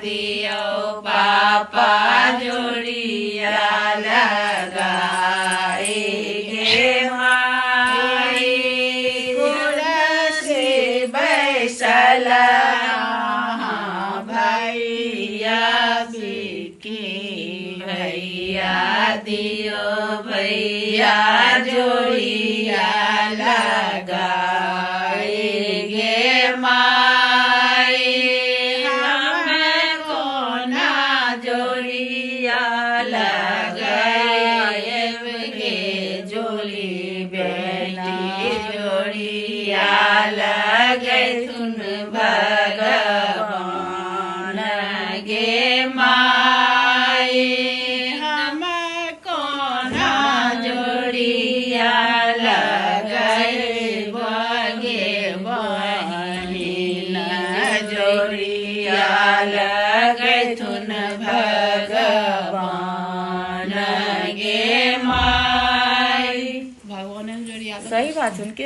दियो पापा जोड़िया लगाई गे माई गुड़ से बैसला भैया बिकी भैया दियो भैया जोड़िया लगाई गे माई हमें कोना जोड़िया लगाए गे जोड़ी बेटी जोड़िया लगे सुन भगवान गे माई हमें कोना जोड़िया लगाए बगे बहिन जोड़िया लगे सुन भगवान गे माई भगवान जोड़िया सही बात है उनके